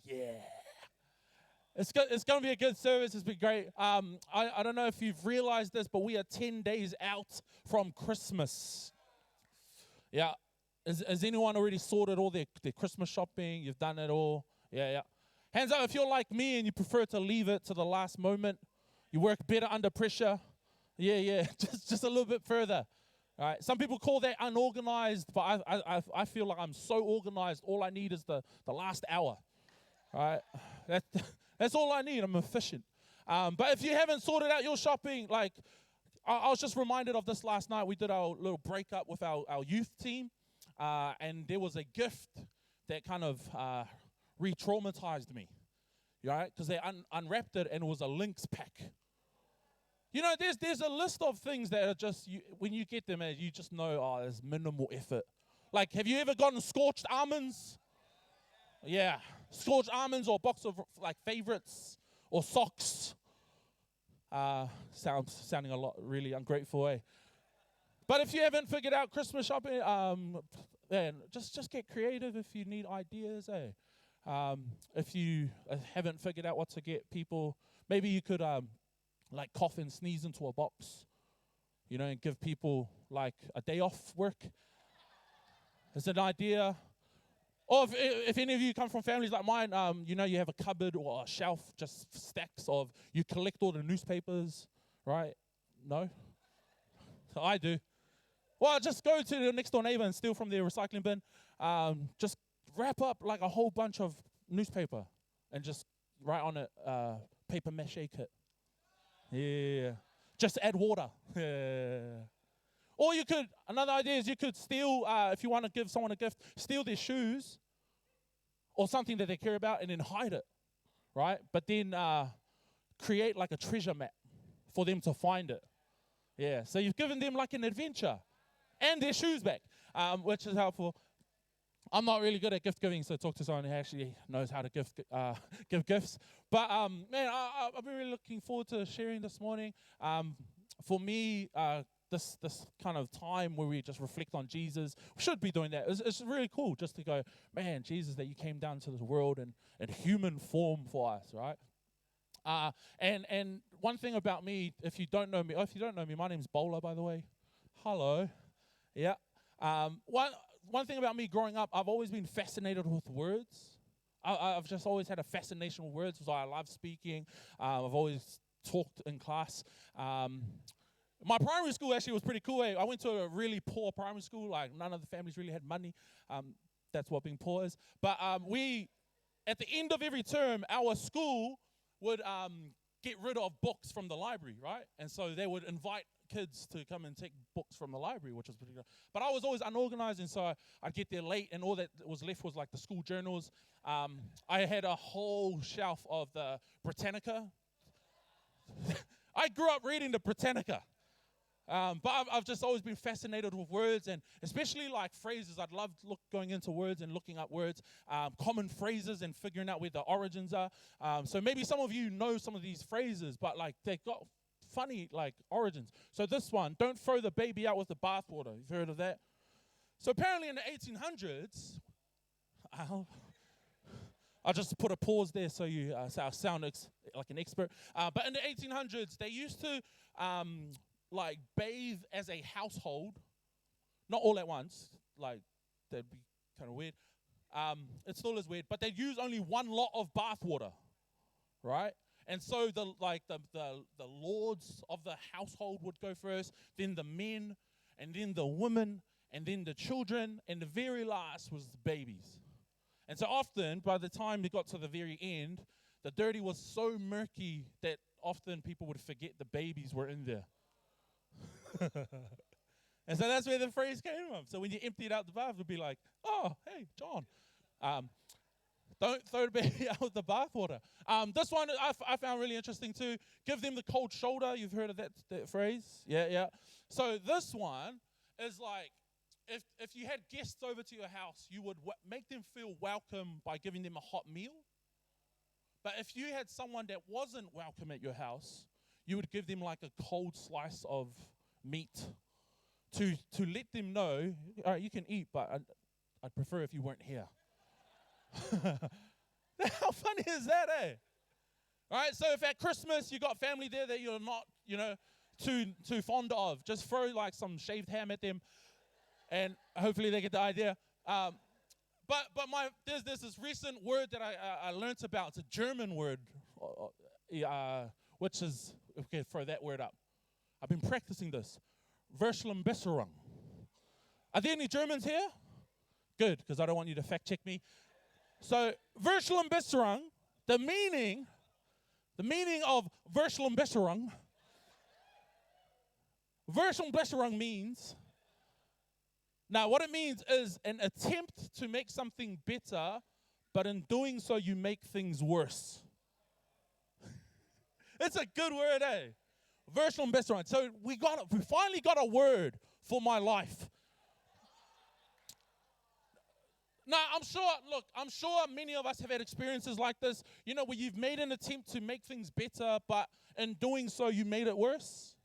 like, yeah. It's going to be a good service. It's been great. I don't know if you've realized this, but we are 10 days out from Christmas. Yeah. Has anyone already sorted all their Christmas shopping? You've done it all? Yeah, yeah. Hands up if you're like me and you prefer to leave it to the last moment. You work better under pressure. Yeah. just a little bit further. All right. Some people call that unorganized, but I feel like I'm so organized. All I need is the last hour. All right. That's all I need. I'm efficient. But if you haven't sorted out your shopping, like I was just reminded of this last night. We did our little breakup with our youth team, and there was a gift that kind of re-traumatized me, right? Because they unwrapped it, and it was a Lynx pack. You know, there's a list of things that are just, when you get them, you just know, oh, there's minimal effort. Like, have you ever gotten scorched almonds? Yeah, scorched almonds or a box of, like, favorites or socks. Sounding a lot really ungrateful, eh? But if you haven't figured out Christmas shopping, then just get creative if you need ideas, eh? If you haven't figured out what to get people, maybe you could like cough and sneeze into a box, you know, and give people like a day off work. It's an idea. Or if any of you come from families like mine, you know, you have a cupboard or a shelf, just stacks of, you collect all the newspapers, right? No? So I do. Well, just go to the next door neighbor and steal from their recycling bin. Just wrap up like a whole bunch of newspaper and just write on it, paper mache kit. Yeah. Just add water. Yeah. Or you could, another idea is you could steal, if you want to give someone a gift, steal their shoes or something that they care about and then hide it, right? But then create like a treasure map for them to find it. Yeah, so you've given them like an adventure and their shoes back, which is helpful. I'm not really good at gift giving, so talk to someone who actually knows how to give gifts. But, man, I've been really looking forward to sharing this morning. For me, this kind of time where we just reflect on Jesus, we should be doing that. It's really cool just to go, man, Jesus, that you came down to this world in human form for us, right? And one thing about me, if you don't know me, my name's Paula, by the way. Hello. Yeah. One thing about me growing up, I've always been fascinated with words. I've just always had a fascination with words. So I love speaking. I've always talked in class. My primary school actually was pretty cool. I went to a really poor primary school. Like, none of the families really had money. That's what being poor is. But we, at the end of every term, our school would get rid of books from the library, right? And so they would invite kids to come and take books from the library, which was pretty good. But I was always unorganized, and so I'd get there late, and all that was left was like the school journals. I had a whole shelf of the Britannica. I grew up reading the Britannica. But I've just always been fascinated with words, and especially like phrases. I'd love going into words and looking up words, common phrases, and figuring out where the origins are. So maybe some of you know some of these phrases, but like they've got funny like origins. So this one, don't throw the baby out with the bathwater. You've heard of that? So apparently in the 1800s, I'll just put a pause there so you sound like an expert. But in the 1800s, they used to like bathe as a household, not all at once. Like that'd be kind of weird. It still is weird, but they'd use only one lot of bath water, right? And so the lords of the household would go first, then the men, and then the women, and then the children, and the very last was the babies. And so often, by the time we got to the very end, the dirty was so murky that often people would forget the babies were in there. And so that's where the phrase came from. So when you emptied out the bath, it would be like, oh, hey, John. Don't throw the baby out with the bathwater. This one I found really interesting too. Give them the cold shoulder. You've heard of that phrase? Yeah. So this one is like, if you had guests over to your house, you would make them feel welcome by giving them a hot meal. But if you had someone that wasn't welcome at your house, you would give them like a cold slice of meat to let them know, all right, you can eat, but I'd prefer if you weren't here. How funny is that, eh? All right, so if at Christmas you got family there that you're not, too fond of, just throw like some shaved ham at them, and hopefully they get the idea. But there's this recent word that I learned about. It's a German word, which is, okay, throw that word up. I've been practicing this. Verschlimmbesserung. Are there any Germans here? Good, because I don't want you to fact check me. So Verschlimmbesserung, the meaning of Verschlimmbesserung means, now what it means is an attempt to make something better, but in doing so you make things worse. It's a good word, eh? Verschlimmbesserung. So we finally got a word for my life. Now, I'm sure many of us have had experiences like this, where you've made an attempt to make things better, but in doing so, you made it worse.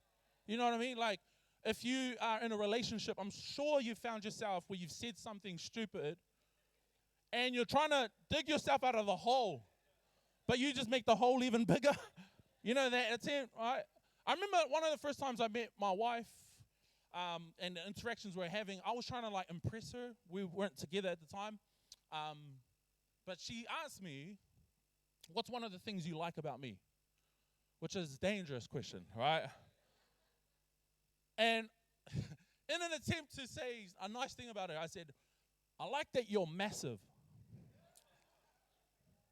You know what I mean? Like, if you are in a relationship, I'm sure you found yourself where you've said something stupid, and you're trying to dig yourself out of the hole, but you just make the hole even bigger. That attempt, right? I remember one of the first times I met my wife, and the interactions we're having, I was trying to impress her. We weren't together at the time. But she asked me, what's one of the things you like about me? Which is a dangerous question, right? And in an attempt to say a nice thing about her, I said, I like that you're massive.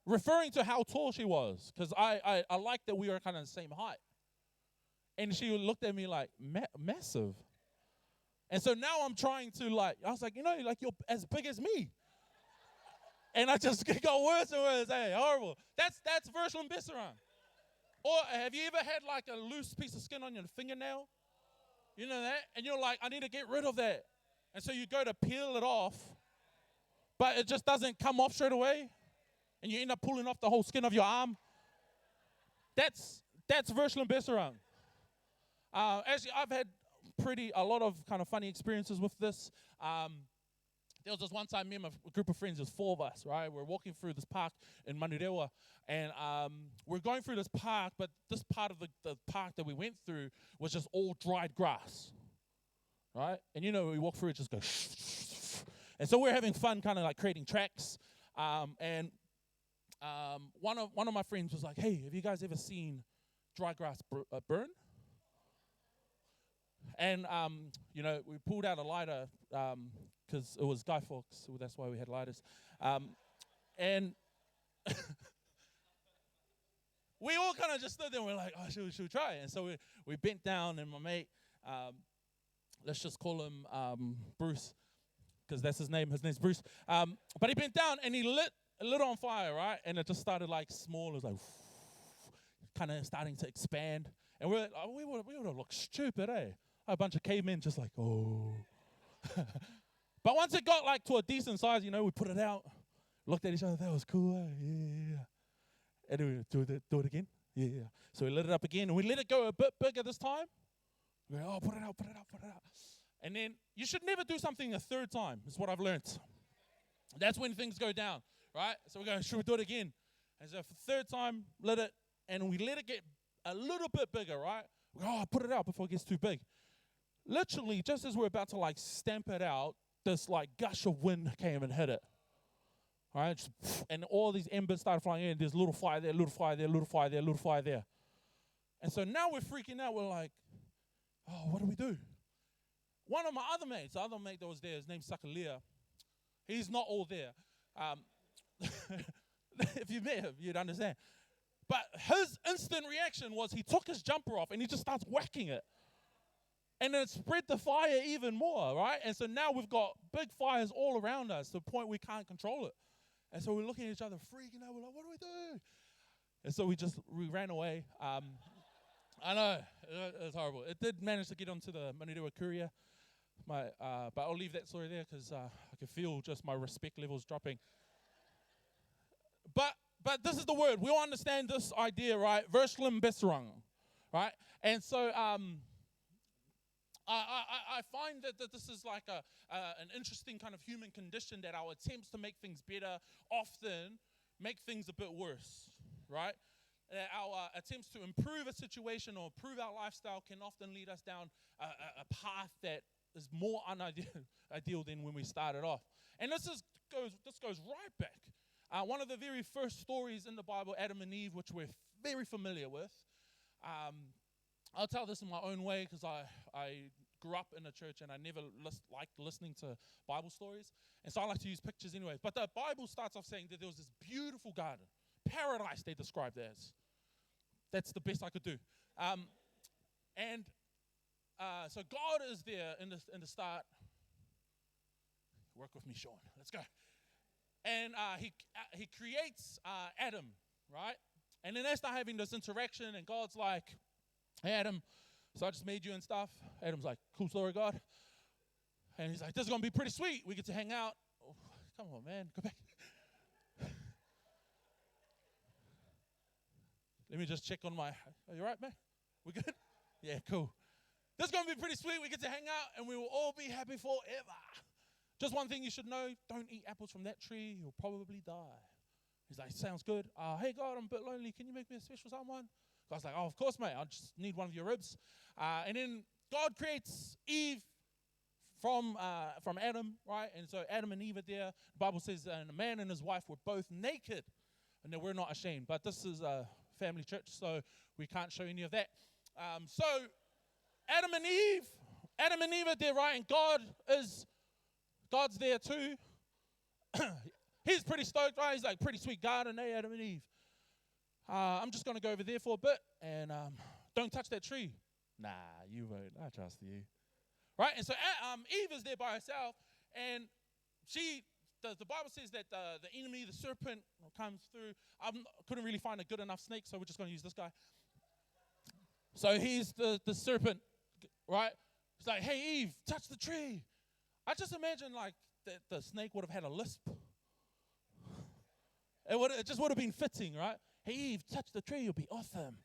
Referring to how tall she was, because I like that we were kind of the same height. And she looked at me like, massive? And so now I'm trying to I was like, you're as big as me. And I just got worse and worse. Hey, horrible. That's Verschlimmbesserung. Or have you ever had a loose piece of skin on your fingernail? You know that? And you're like, I need to get rid of that. And so you go to peel it off, but it just doesn't come off straight away. And you end up pulling off the whole skin of your arm. That's Verschlimmbesserung. Actually, I've had a lot of kind of funny experiences with this. There was this one time, me and a group of friends, there's 4 of us, right? We're walking through this park in Manurewa, and we're going through this park, but this part of the park that we went through was just all dried grass, right? And we walk through, it just goes, and so we're having fun kind of creating tracks, and one of my friends was like, hey, have you guys ever seen dry grass burn? And, we pulled out a lighter because it was Guy Fawkes, so that's why we had lighters. And we all kind of just stood there and we're like, oh, should we try it? And so we bent down, and my mate, let's just call him Bruce, because that's his name. His name's Bruce. But he bent down and he lit on fire, right? And it just started small. It was kind of starting to expand. And we would have looked stupid, eh? A bunch of cavemen just oh. But once it got to a decent size, we put it out, looked at each other, that was cool, eh? Yeah. And then we do it again? Yeah. So we lit it up again, and we let it go a bit bigger this time. We go, oh, put it out. And then you should never do something a third time, is what I've learned. That's when things go down, right? So we go, should we do it again? And so for the third time, lit it, and we let it get a little bit bigger, right? We go, oh, put it out before it gets too big. Literally, just as we're about to stamp it out, this gush of wind came and hit it. All right, and all these embers started flying in. There's a little fire there, little fire there, little fire there, little fire there. And so now we're freaking out. We're like, oh, what do we do? One of my other mates, the other mate that was there, his name's Sakalia. He's not all there. If you met him, you'd understand. But his instant reaction was he took his jumper off and he just starts whacking it. And then it spread the fire even more, right? And so now we've got big fires all around us to the point we can't control it. And so we're looking at each other, freaking out. We're like, what do we do? And so we ran away. I know, it was horrible. It did manage to get onto the Manurewa Courier. But I'll leave that story there because I can feel just my respect levels dropping. But this is the word. We all understand this idea, right? Verschlimmbesserung, right? And so I find that this is an interesting kind of human condition, that our attempts to make things better often make things a bit worse, right? Our attempts to improve a situation or improve our lifestyle can often lead us down a path that is more unideal than when we started off. And this goes right back. One of the very first stories in the Bible, Adam and Eve, which we're very familiar with. I'll tell this in my own way because I grew up in a church and I never liked listening to Bible stories. And so I like to use pictures anyway. But the Bible starts off saying that there was this beautiful garden. Paradise, they described it as. That's the best I could do. So God is there in the start. Work with me, Sean. Let's go. And he creates Adam, right? And then they start having this interaction, and God's like, hey, Adam, so I just made you and stuff. Adam's like, cool story, God. And he's like, this is going to be pretty sweet. We get to hang out. Oh, come on, man. Go back. Let me just check on my, are you right, man? We good? Yeah, cool. This is going to be pretty sweet. We get to hang out, and we will all be happy forever. Just one thing you should know, don't eat apples from that tree. You'll probably die. He's like, sounds good. Hey, God, I'm a bit lonely. Can you make me a special someone? God's like, oh, of course, mate. I just need one of your ribs. And then God creates Eve from Adam, right? And so Adam and Eve are there. The Bible says and a man and his wife were both naked, and they were not ashamed. But this is a family church, so we can't show any of that. So Adam and Eve are there, right? And God's there too. He's pretty stoked, right? He's like, pretty sweet garden, hey, Adam and Eve. I'm just going to go over there for a bit and don't touch that tree. Nah, you won't. I trust you. Right? And so Eve is there by herself, and the Bible says that the enemy, the serpent, comes through. I couldn't really find a good enough snake, so we're just going to use this guy. So he's the serpent, right? He's like, hey, Eve, touch the tree. I just imagine like the snake would have had a lisp. It just would have been fitting, right? Hey, Eve, touch the tree, you'll be awesome.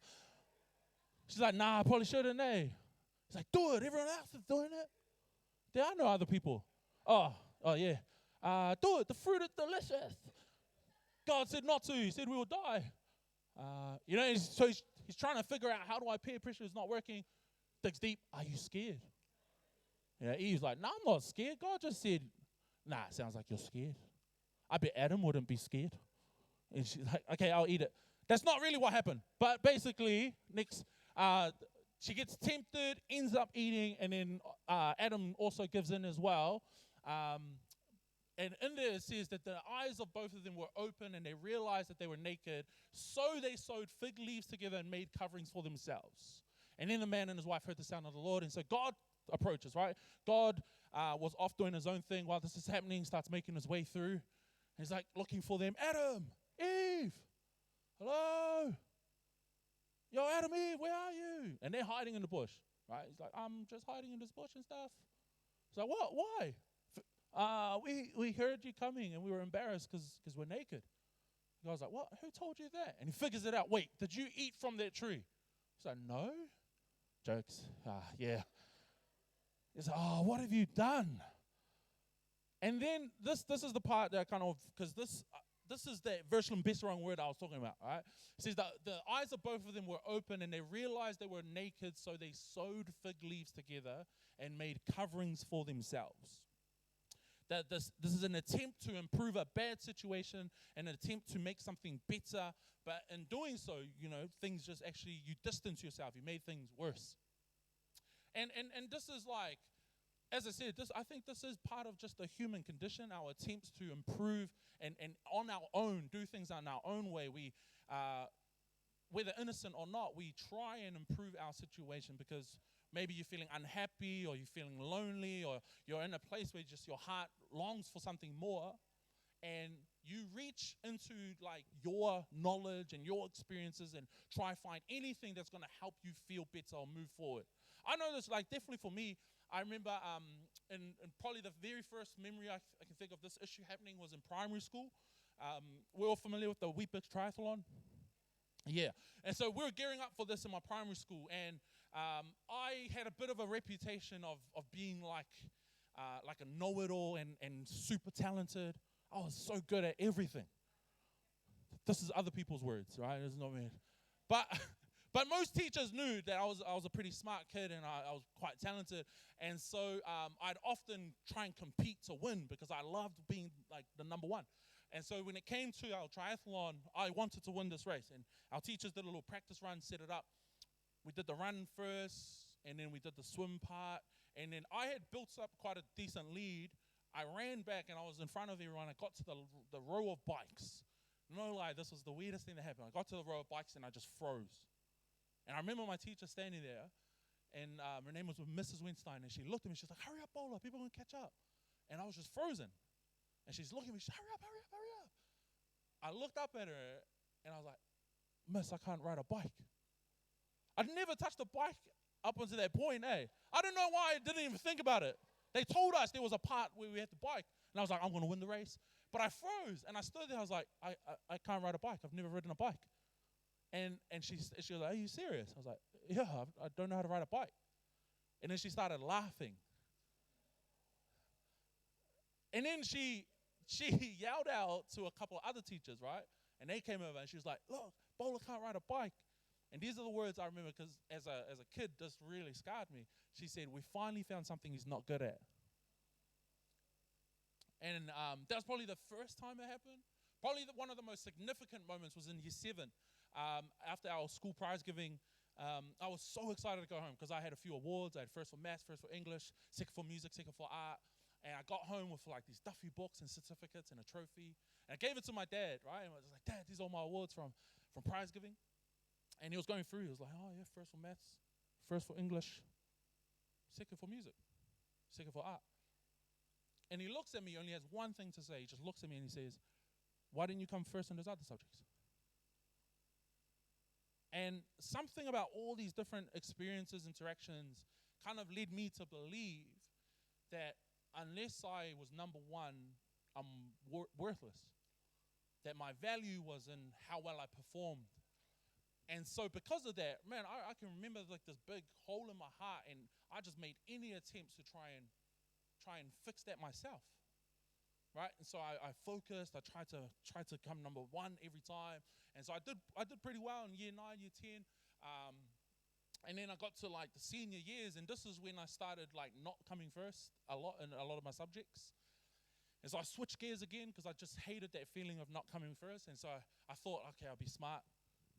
She's like, nah, I probably shouldn't, eh? He's like, do it. Everyone else is doing it. There are no other people. Oh, yeah. Do it. The fruit is delicious. God said not to. He said we will die. So he's trying to figure out, how do I peer pressure? It's not working. Digs deep. Are you scared? Yeah, Eve's like, no, I'm not scared. God just said, nah, it sounds like you're scared. I bet Adam wouldn't be scared. And she's like, okay, I'll eat it. That's not really what happened. But basically, she gets tempted, ends up eating, and then Adam also gives in as well. And in there it says that the eyes of both of them were open, and they realized that they were naked. So they sewed fig leaves together and made coverings for themselves. And then the man and his wife heard the sound of the Lord. And so God approaches, right? God was off doing his own thing while this is happening, starts making his way through. He's like looking for them. Adam, Eve, hello? Yo, Adam, Eve, where are you? And they're hiding in the bush, right? He's like, I'm just hiding in this bush and stuff. He's like, what? Why? We heard you coming and we were embarrassed because we're naked. The guy's like, what? Who told you that? And he figures it out. Wait, did you eat from that tree? He's like, no. Jokes. Yeah. He's like, oh, what have you done? And then this is the part that kind of, because this is that Verschlum Besserung word I was talking about, right? It says that the eyes of both of them were open and they realized they were naked, so they sewed fig leaves together and made coverings for themselves. That this is an attempt to improve a bad situation, an attempt to make something better, but in doing so, things just actually, you distance yourself, you made things worse. And this is like, as I said, I think this is part of just the human condition, our attempts to improve and on our own, do things on our own way. We, whether innocent or not, we try and improve our situation because maybe you're feeling unhappy or you're feeling lonely or you're in a place where just your heart longs for something more, and you reach into like your knowledge and your experiences and try to find anything that's going to help you feel better or move forward. I know this, like definitely for me, I remember in probably the very first memory I can think of this issue happening was in primary school. We're all familiar with the Weet-Bix triathlon. Yeah, and so we were gearing up for this in my primary school, and I had a bit of a reputation of being like a know-it-all and super talented. I was so good at everything. This is other people's words, right? It's not me. But but most teachers knew that I was a pretty smart kid and I was quite talented. And so I'd often try and compete to win because I loved being like the number one. And so when it came to our triathlon, I wanted to win this race. And our teachers did a little practice run, set it up. We did the run first, and then we did the swim part. And then I had built up quite a decent lead. I ran back, and I was in front of everyone. I got to the row of bikes. No lie, this was the weirdest thing that happened. I got to the row of bikes, and I just froze. And I remember my teacher standing there, and her name was Mrs. Winstein, and she looked at me. She's like, hurry up, Paula, people are going to catch up. And I was just frozen. And she's looking at me. She's like, hurry up, hurry up, hurry up. I looked up at her, and I was like, Miss, I can't ride a bike. I'd never touched a bike up until that point, eh? I don't know why I didn't even think about it. They told us there was a part where we had to bike. And I was like, I'm going to win the race. But I froze, and I stood there. I was like, I can't ride a bike. I've never ridden a bike. And she was like, are you serious? I was like, yeah, I don't know how to ride a bike. And then she started laughing. And then she yelled out to a couple of other teachers, right? And they came over, and she was like, look, Paula can't ride a bike. And these are the words I remember because as a kid, this really scarred me. She said, we finally found something he's not good at. And that was probably the first time it happened. Probably one of the most significant moments was in year 7. After our school prize giving, I was so excited to go home because I had a few awards. I had first for maths, first for English, second for music, second for art. And I got home with like these Duffy books and certificates and a trophy. And I gave it to my dad, right? And I was like, Dad, these are all my awards from prize giving. And he was going through. He was like, oh, yeah, first for maths, first for English, second for music, second for art. And he looks at me, he only has one thing to say. He just looks at me and he says, why didn't you come first in those other subjects? And something about all these different experiences, interactions, kind of led me to believe that unless I was number one, I'm worthless. That my value was in how well I performed. And so because of that, man, I can remember like this big hole in my heart, and I just made any attempts to try and fix that myself, right? And so I focused. I tried to come number one every time, and so I did pretty well in year 9, year 10, and then I got to like the senior years, and this is when I started like not coming first a lot in a lot of my subjects. And so I switched gears again because I just hated that feeling of not coming first, and so I thought, okay, I'll be smart.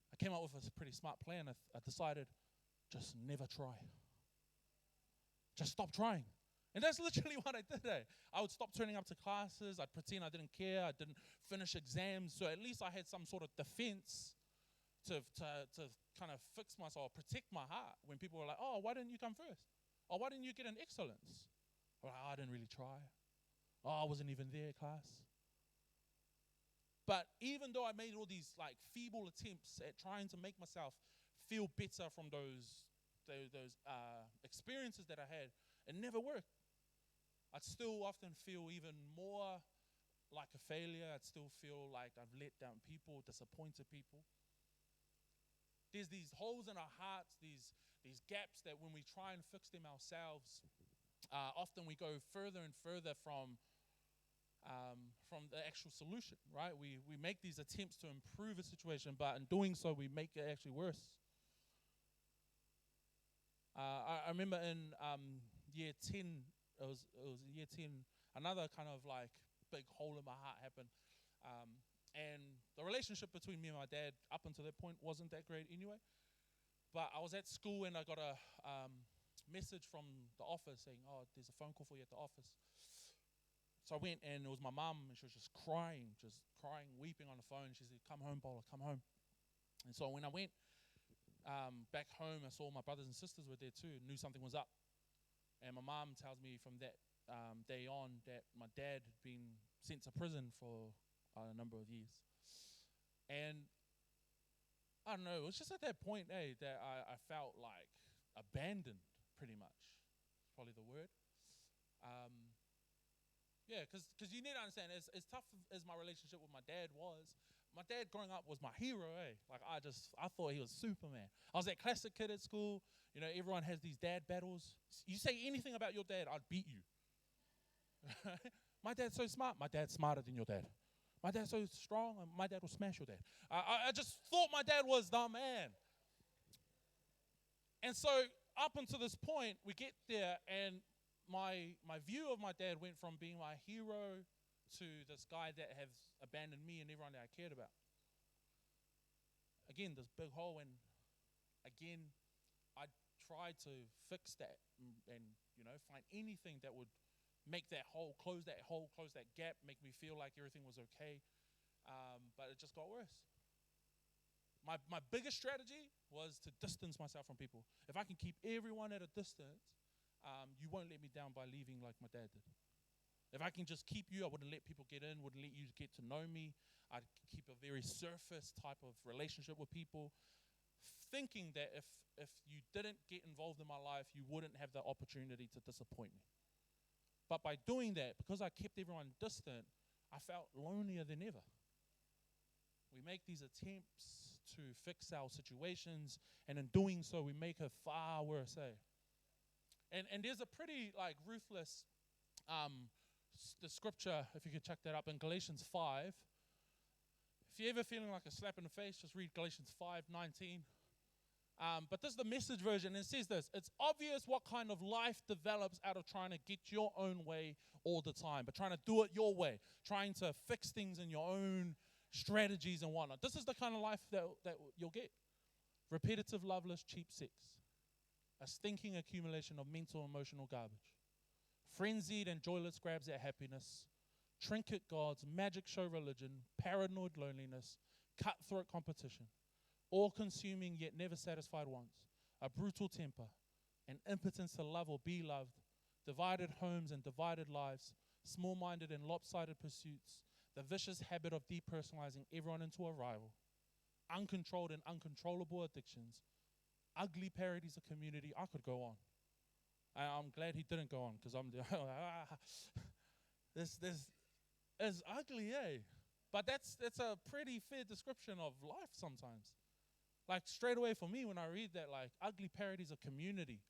I came up with a pretty smart plan. I decided, just never try. Just stop trying. And that's literally what I did. I would stop turning up to classes. I'd pretend I didn't care. I didn't finish exams. So at least I had some sort of defense to kind of fix myself, protect my heart when people were like, oh, why didn't you come first? Oh, why didn't you get an excellence? Or like, oh, I didn't really try. Oh, I wasn't even there, class. But even though I made all these like feeble attempts at trying to make myself feel better from those experiences that I had, it never worked. I'd still often feel even more like a failure. I'd still feel like I've let down people, disappointed people. There's these holes in our hearts, these gaps that when we try and fix them ourselves, often we go further and further from the actual solution, right? We make these attempts to improve a situation, but in doing so, we make it actually worse. I remember in year 10, it was year 10, another kind of like big hole in my heart happened. And the relationship between me and my dad up until that point wasn't that great anyway. But I was at school and I got a message from the office saying, oh, there's a phone call for you at the office. So I went, and it was my mum, and she was just crying, weeping on the phone. She said, come home, Paula, come home. And so when I went back home, I saw my brothers and sisters were there too, knew something was up. And my mum tells me from that day on that my dad had been sent to prison for a number of years. And I don't know, it was just at that point, that I felt like abandoned, pretty much. That's probably the word. Yeah, because you need to understand, as tough as my relationship with my dad was, my dad growing up was my hero, Like, I thought he was Superman. I was that classic kid at school. You know, everyone has these dad battles. You say anything about your dad, I'd beat you. My dad's so smart. My dad's smarter than your dad. My dad's so strong, and my dad will smash your dad. I just thought my dad was the man. And so up until this point, we get there, and my view of my dad went from being my hero to this guy that has abandoned me and everyone that I cared about. Again, this big hole, and again, I tried to fix that and find anything that would make that hole, close that gap, make me feel like everything was okay. But it just got worse. My biggest strategy was to distance myself from people. If I can keep everyone at a distance, you won't let me down by leaving like my dad did. If I can just keep you, I wouldn't let people get in, wouldn't let you get to know me. I'd keep a very surface type of relationship with people, thinking that if you didn't get involved in my life, you wouldn't have the opportunity to disappoint me. But by doing that, because I kept everyone distant, I felt lonelier than ever. We make these attempts to fix our situations, and in doing so, we make it far worse. And there's a pretty ruthless the scripture, if you could check that up, in Galatians 5. If you're ever feeling like a slap in the face, just read Galatians 5:19. But this is the Message version, and it says this: it's obvious what kind of life develops out of trying to get your own way all the time, but trying to do it your way, trying to fix things in your own strategies and whatnot. This is the kind of life that you'll get. Repetitive, loveless, cheap sex. A stinking accumulation of mental and emotional garbage. Frenzied and joyless grabs at happiness. Trinket gods, magic show religion, paranoid loneliness, cutthroat competition. All-consuming yet never satisfied wants. A brutal temper. An impotence to love or be loved. Divided homes and divided lives. Small-minded and lopsided pursuits. The vicious habit of depersonalizing everyone into a rival. Uncontrolled and uncontrollable addictions. Ugly parodies of community. I could go on. I'm glad he didn't go on, because I'm this is ugly, eh? But that's a pretty fair description of life sometimes. Straight away for me when I read that, ugly parodies of community,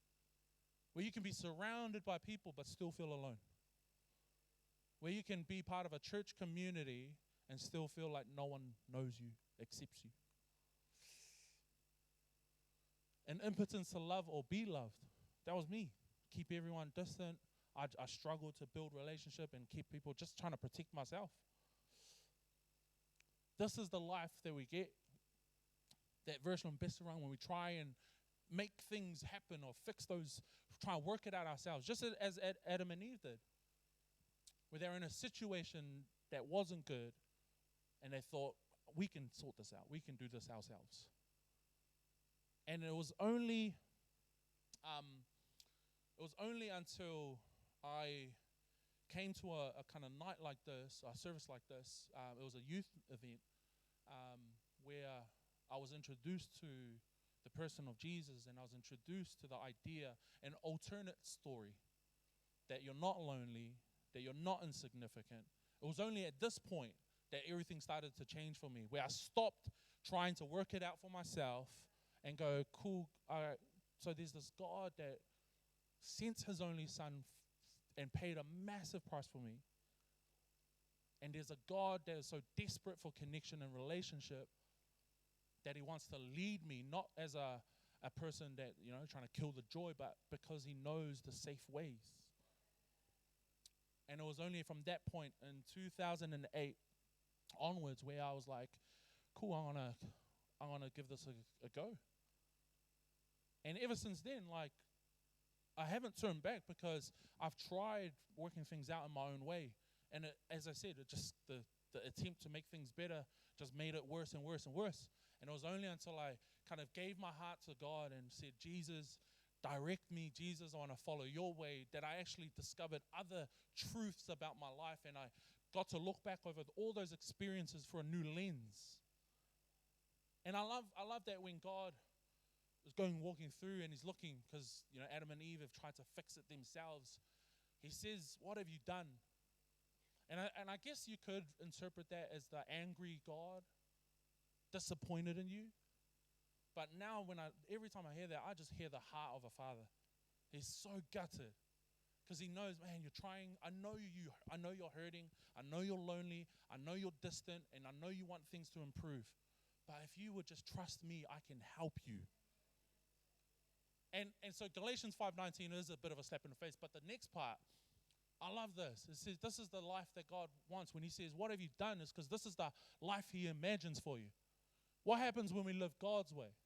where you can be surrounded by people but still feel alone. Where you can be part of a church community and still feel like no one knows you, accepts you. An impotence to love or be loved. That was me. Keep everyone distant. I struggled to build relationship and keep people, just trying to protect myself. This is the life that we get. That version of best around when we try and make things happen or fix those, try and work it out ourselves, just as Adam and Eve did. Where they're in a situation that wasn't good, and they thought, we can sort this out. We can do this ourselves. And it was only until I came to a kind of night like this, a service like this. It was a youth event where I was introduced to the person of Jesus, and I was introduced to the idea, an alternate story, that you're not lonely, that you're not insignificant. It was only at this point that everything started to change for me, where I stopped trying to work it out for myself and go, cool, all right, so there's this God that sent his only son and paid a massive price for me. And there's a God that is so desperate for connection and relationship that he wants to lead me, not as a person that, trying to kill the joy, but because he knows the safe ways. And it was only from that point in 2008 onwards where I was like, cool, I'm gonna give this a go. And ever since then, I haven't turned back, because I've tried working things out in my own way. And as I said, the attempt to make things better just made it worse and worse and worse. And it was only until I kind of gave my heart to God and said, Jesus, direct me. Jesus, I want to follow your way, that I actually discovered other truths about my life. And I got to look back over all those experiences for a new lens. And I love that when God is walking through and he's looking, because Adam and Eve have tried to fix it themselves. He says, what have you done? And I guess you could interpret that as the angry God, disappointed in you. But now every time I hear that, I just hear the heart of a father. He's so gutted Because he knows, man, you're trying. I know you're hurting. I know you're lonely. I know you're distant, and I know you want things to improve. But if you would just trust me, I can help you. And so Galatians 5:19 is a bit of a slap in the face. But the next part, I love this. It says, this is the life that God wants. When he says, what have you done? Is because this is the life he imagines for you. What happens when we live God's way?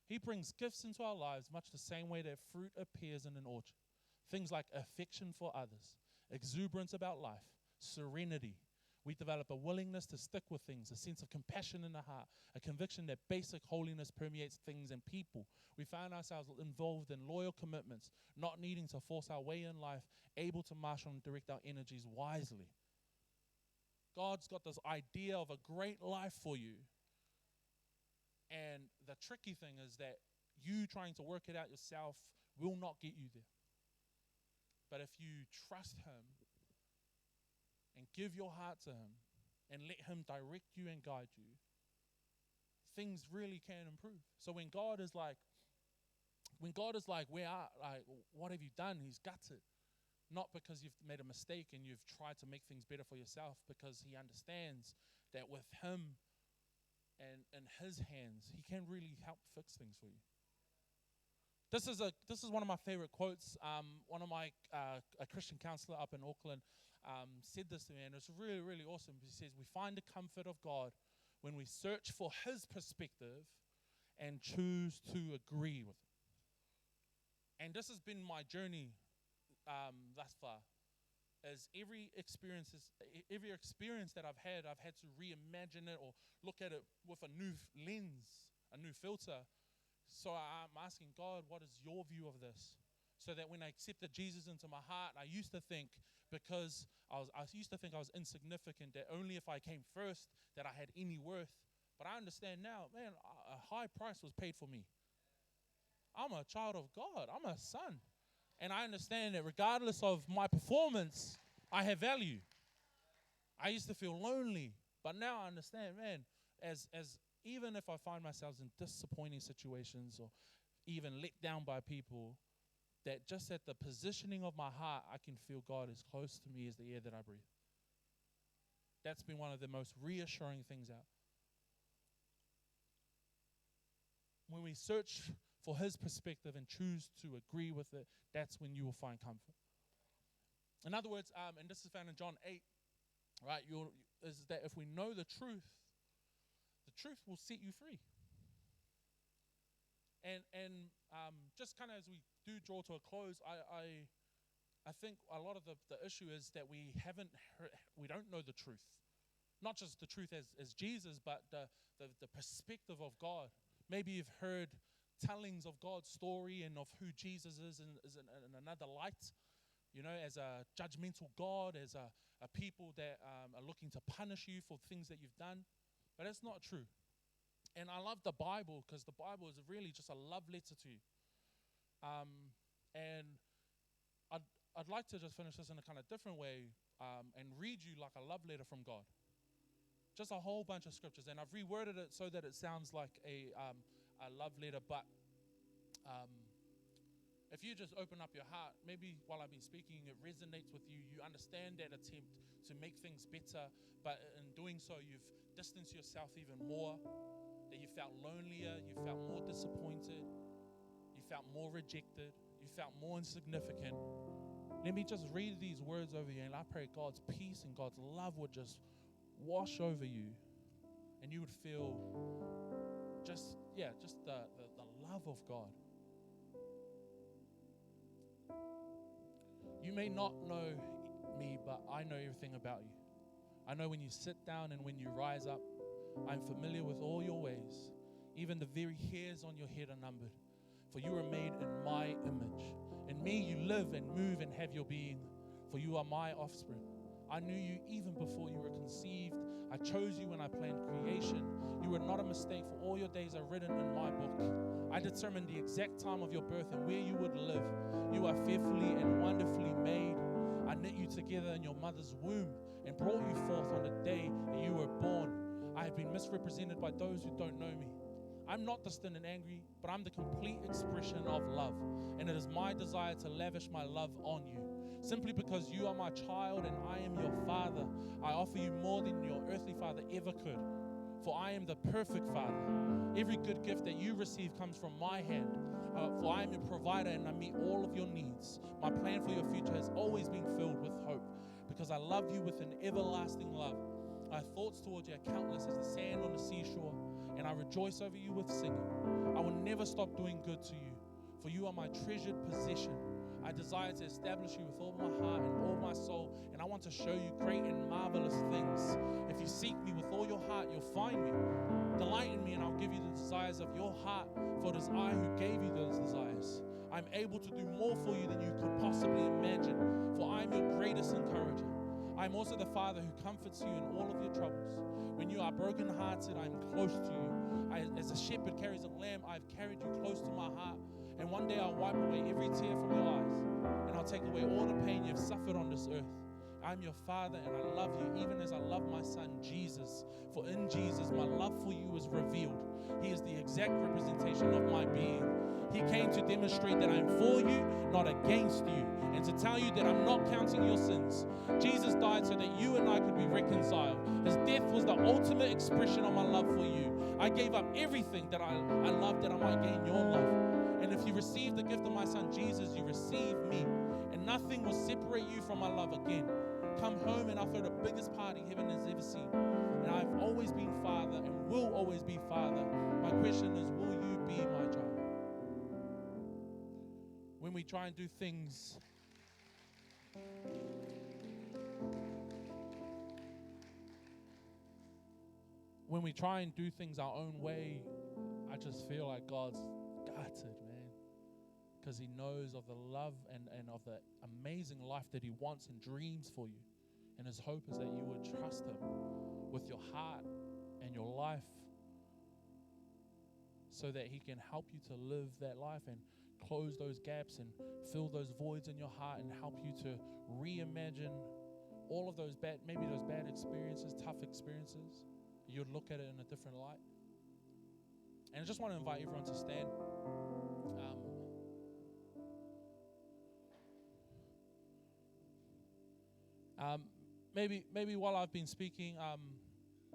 He brings gifts into our lives much the same way that fruit appears in an orchard. Things like affection for others, exuberance about life, serenity. We develop a willingness to stick with things, a sense of compassion in the heart, a conviction that basic holiness permeates things and people. We find ourselves involved in loyal commitments, not needing to force our way in life, able to marshal and direct our energies wisely. God's got this idea of a great life for you. And the tricky thing is that you trying to work it out yourself will not get you there. But if you trust him and give your heart to him and let him direct you and guide you, things really can improve. So when God is like, what have you done? He's gutted. Not because you've made a mistake and you've tried to make things better for yourself, because he understands that with him and in his hands, he can really help fix things for you. This is one of my favorite quotes. One of my a Christian counselor up in Auckland said this to me, and it's really, really awesome. He says, we find the comfort of God when we search for his perspective and choose to agree with it. And this has been my journey thus far. As every experience that I've had to reimagine it or look at it with a new lens, a new filter. So I'm asking God, what is your view of this? So that when I accepted Jesus into my heart, I used to think I was insignificant, that only if I came first that I had any worth. But I understand now, man, a high price was paid for me. I'm a child of God. I'm a son. And I understand that regardless of my performance, I have value. I used to feel lonely, but now I understand, man, as even if I find myself in disappointing situations or even let down by people, that just at the positioning of my heart, I can feel God as close to me as the air that I breathe. That's been one of the most reassuring things out. When we search for his perspective and choose to agree with it, that's when you will find comfort. In other words, and this is found in John 8, right, is that if we know the truth will set you free. And just kind of as we do draw to a close, I think a lot of the issue is that we don't know the truth. Not just the truth as Jesus, but the perspective of God. Maybe you've heard tellings of God's story and of who Jesus is in another light, as a judgmental God, as a people that are looking to punish you for things that you've done. But that's not true. And I love the Bible because the Bible is really just a love letter to you. And I'd like to just finish this in a kind of different way and read you like a love letter from God. Just a whole bunch of scriptures. And I've reworded it so that it sounds like a love letter, but if you just open up your heart, maybe while I've been speaking, it resonates with you. You understand that attempt to make things better, but in doing so, you've distanced yourself even more, that you felt lonelier, you felt more disappointed, you felt more rejected, you felt more insignificant. Let me just read these words over you, and I pray God's peace and God's love would just wash over you, and you would feel just the love of God. You may not know me, but I know everything about you. I know when you sit down and when you rise up. I'm familiar with all your ways. Even the very hairs on your head are numbered. For you are made in my image. In me you live and move and have your being. For you are my offspring. I knew you even before you were conceived. I chose you when I planned creation. You were not a mistake, for all your days are written in my book. I determined the exact time of your birth and where you would live. You are fearfully and wonderfully made. I knit you together in your mother's womb and brought you forth on the day that you were born. I have been misrepresented by those who don't know me. I'm not distant and angry, but I'm the complete expression of love. And it is my desire to lavish my love on you, Simply because you are my child and I am your father, I offer you more than your earthly father ever could. For I am the perfect father. Every good gift that you receive comes from my hand. For I am your provider and I meet all of your needs. My plan for your future has always been filled with hope because I love you with an everlasting love. My thoughts towards you are countless as the sand on the seashore, and I rejoice over you with singing. I will never stop doing good to you, for you are my treasured possession. I desire to establish you with all my heart and all my soul, and I want to show you great and marvelous things. If you seek me with all your heart, you'll find me. Delight in me, and I'll give you the desires of your heart, for it is I who gave you those desires. I'm able to do more for you than you could possibly imagine, for I'm your greatest encourager. I'm also the Father who comforts you in all of your troubles. When you are brokenhearted, I'm close to you. As a shepherd carries a lamb, I've carried you close to my heart. And one day I'll wipe away every tear from your eyes, and I'll take away all the pain you've suffered on this earth. I'm your Father, and I love you even as I love my Son, Jesus. For in Jesus, my love for you is revealed. He is the exact representation of my being. He came to demonstrate that I'm for you, not against you, and to tell you that I'm not counting your sins. Jesus died so that you and I could be reconciled. His death was the ultimate expression of my love for you. I gave up everything that I loved that I might gain your love. And if you receive the gift of my Son Jesus, you receive me. And nothing will separate you from my love again. Come home and I'll throw the biggest party heaven has ever seen. And I've always been Father and will always be Father. My question is, will you be my child? When we try and do things our own way, I just feel like God's gutted, man. Because he knows of the love and of the amazing life that he wants and dreams for you. And his hope is that you would trust him with your heart and your life so that he can help you to live that life and close those gaps and fill those voids in your heart and help you to reimagine all of those bad experiences, tough experiences. You'd look at it in a different light. And I just want to invite everyone to stand. Maybe while I've been speaking,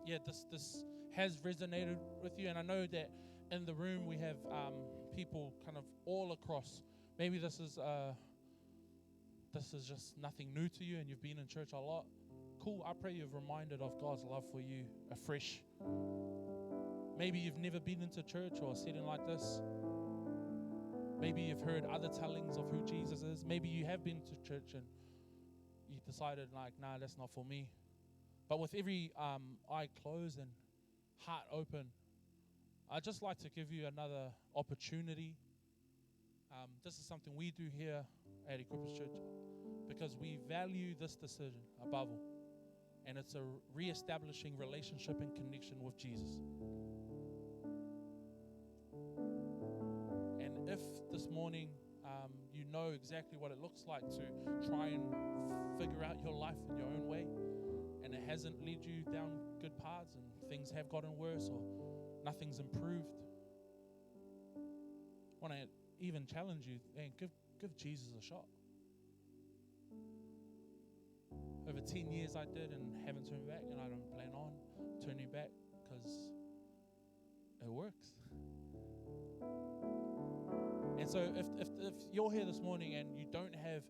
this has resonated with you, and I know that in the room we have people kind of all across. Maybe this is just nothing new to you, and you've been in church a lot. Cool. I pray you're reminded of God's love for you afresh. Maybe you've never been into church or a setting like this. Maybe you've heard other tellings of who Jesus is. Maybe you have been to church and you decided, like, nah, that's not for me. But with every eye closed and heart open, I'd just like to give you another opportunity. This is something we do here at Equippers Church because we value this decision above all. And it's a re-establishing relationship and connection with Jesus. And if this morning you know exactly what it looks like to try and figure out your life in your own way, and it hasn't led you down good paths and things have gotten worse or nothing's improved, I want to even challenge you and give Jesus a shot. Over 10 years I did and haven't turned back, and I don't plan on turning back because it works. And so if you're here this morning and you don't have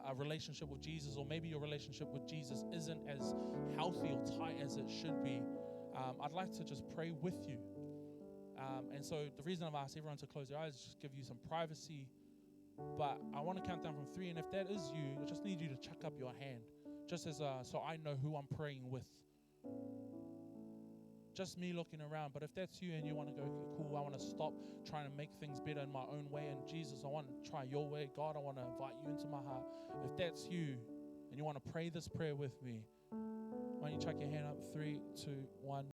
a relationship with Jesus, or maybe your relationship with Jesus isn't as healthy or tight as it should be, I'd like to just pray with you. And so the reason I've asked everyone to close their eyes is just give you some privacy. But I want to count down from 3, and if that is you, I just need you to chuck up your hand, just as so I know who I'm praying with. Just me looking around. But if that's you and you want to go, cool, I want to stop trying to make things better in my own way, and Jesus, I want to try your way. God, I want to invite you into my heart. If that's you and you want to pray this prayer with me, why don't you chuck your hand up? 3, 2, 1.